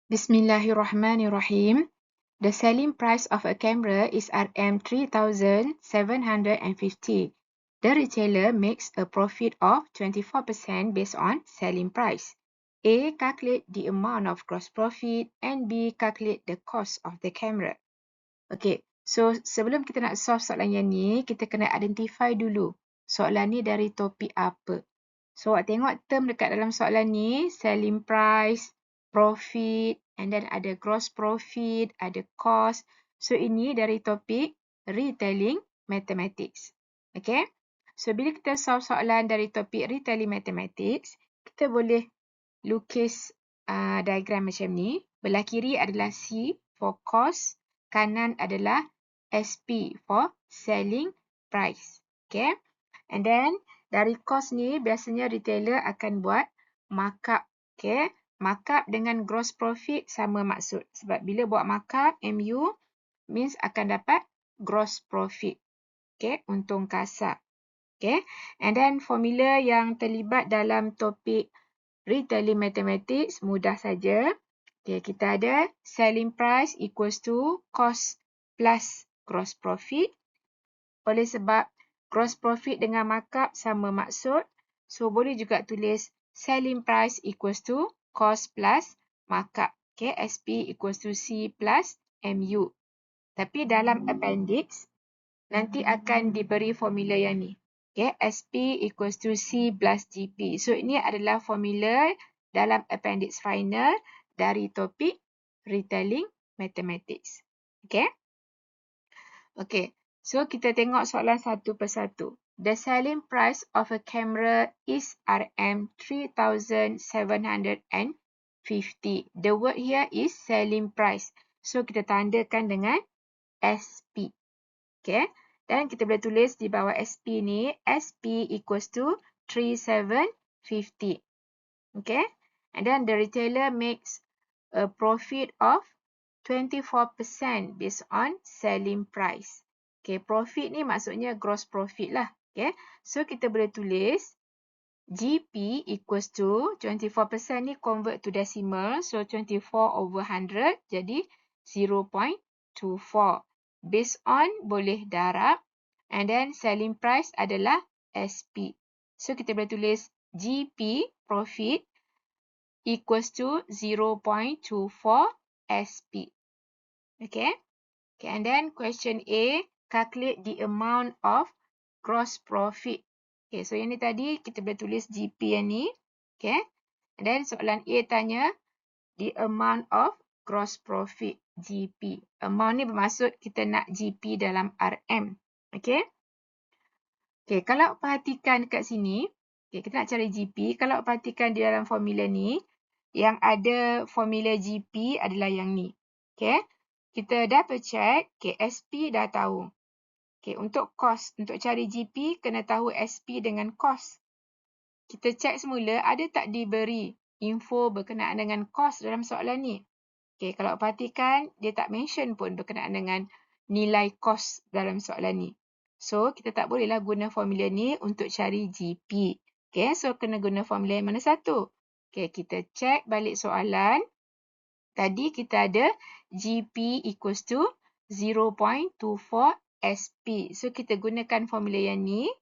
Bismillahirrahmanirrahim. The selling price of a camera is Rm3,750. The retailer makes a profit of 24% based on selling price. A. Calculate the amount of gross profit and B. Calculate the cost of the camera. Okay, so sebelum kita nak solve soalan yang ni, kita kena identify dulu soalan ni dari topik apa. So, awak tengok term dekat dalam soalan ni, selling price, profit, and then ada gross profit, ada cost. So, ini dari topik retailing mathematics. Okay? So, bila kita solve soalan dari topik retailing mathematics, kita boleh lukis diagram macam ni. Belah kiri adalah C for cost, kanan adalah SP for selling price. Okay? And then, dari cost ni, biasanya retailer akan buat markup. Okay? Markup dengan gross profit sama maksud. Sebab bila buat markup, MU means akan dapat gross profit. Okay? Untung kasar. Okay? And then, formula yang terlibat dalam topik retailing mathematics, mudah saja. Okay, kita ada selling price equals to cost plus gross profit. Oleh sebab gross profit dengan markup sama maksud, so boleh juga tulis selling price equals to cost plus markup. Okay, SP equals to C plus MU. Tapi dalam appendix, nanti akan diberi formula yang ni. Okay, SP equals to C plus GP. So, ini adalah formula dalam appendix final dari topik retailing mathematics. Okay. Okay. So, kita tengok soalan satu persatu. The selling price of a camera is Rm3,750. The word here is selling price. So, kita tandakan dengan SP. Okay. Dan kita boleh tulis di bawah SP ni, SP equals to 3,750. Okay. And then the retailer makes a profit of 24% based on selling price. Okay, profit ni maksudnya gross profit lah. Okay, so kita boleh tulis GP equals to 24% ni convert to decimal. So 24/100 jadi 0.24. Based on boleh darab. And then selling price adalah SP. So kita boleh tulis GP profit equals to 0.24 SP. Okay. Okay, and then question A, calculate the amount of gross profit. Okay, so yang ni tadi kita boleh tulis GP yang ni. Okay. And then soalan A tanya the amount of gross profit GP. Amount ni bermaksud kita nak GP dalam RM. Okay. Okay, kalau perhatikan kat sini, okay, kita nak cari GP. Kalau perhatikan di dalam formula ni, yang ada formula GP adalah yang ni. Okay. Kita double check, okay, SP dah tahu. Okay, untuk cost, untuk cari GP, kena tahu SP dengan cost. Kita check semula, ada tak diberi info berkenaan dengan cost dalam soalan ni? Okay, kalau perhatikan, dia tak mention pun berkenaan dengan nilai cost dalam soalan ni. So, kita tak bolehlah guna formula ni untuk cari GP. Okay, so kena guna formula yang mana satu? Okay, kita check balik soalan. Tadi kita ada GP equals to 0.24 SP. So, kita gunakan formula yang ni.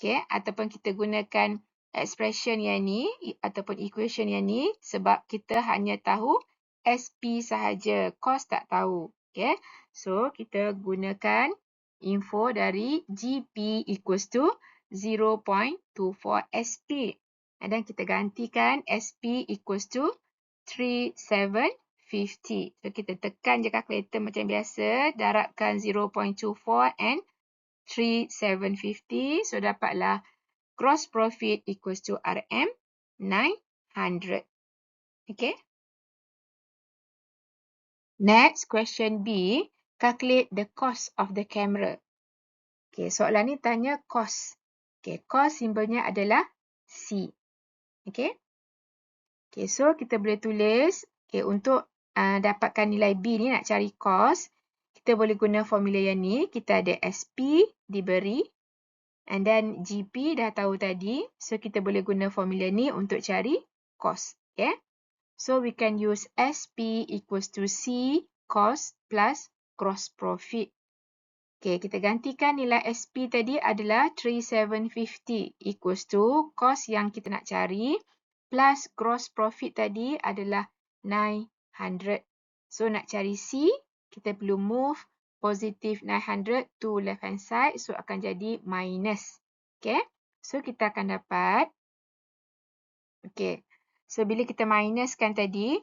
Okay, ataupun kita gunakan expression yang ni ataupun equation yang ni sebab kita hanya tahu SP sahaja, cost tak tahu. Okay, so kita gunakan info dari GP equals to 0.24 SP. And then kita gantikan SP equals to 3,750. So, kita tekan je calculator macam biasa. Darabkan 0.24 and 3,750. So, dapatlah gross profit equals to RM 900. Okay. Next, question B. Calculate the cost of the camera. Okay, soalan ni tanya cost. Okay, cost simbolnya adalah C. Okay. Okay, so kita boleh tulis, okay, untuk dapatkan nilai B ni nak cari cost, kita boleh guna formula yang ni. Kita ada SP diberi, and then GP dah tahu tadi, so kita boleh guna formula ni untuk cari cost. Okay. So we can use SP equals to C cost plus gross profit. Okay, kita gantikan nilai SP tadi adalah 3750 equals to cost yang kita nak cari plus gross profit tadi adalah 900. So nak cari C, kita perlu move positive 900 to left hand side. So akan jadi minus. Okay, so kita akan dapat. Okay, so bila kita minuskan tadi,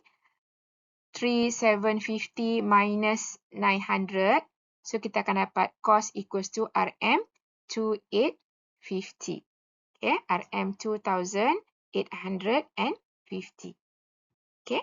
3750 minus 900. So, kita akan dapat cost equals to RM 2850. Okay, RM 2850. Okay.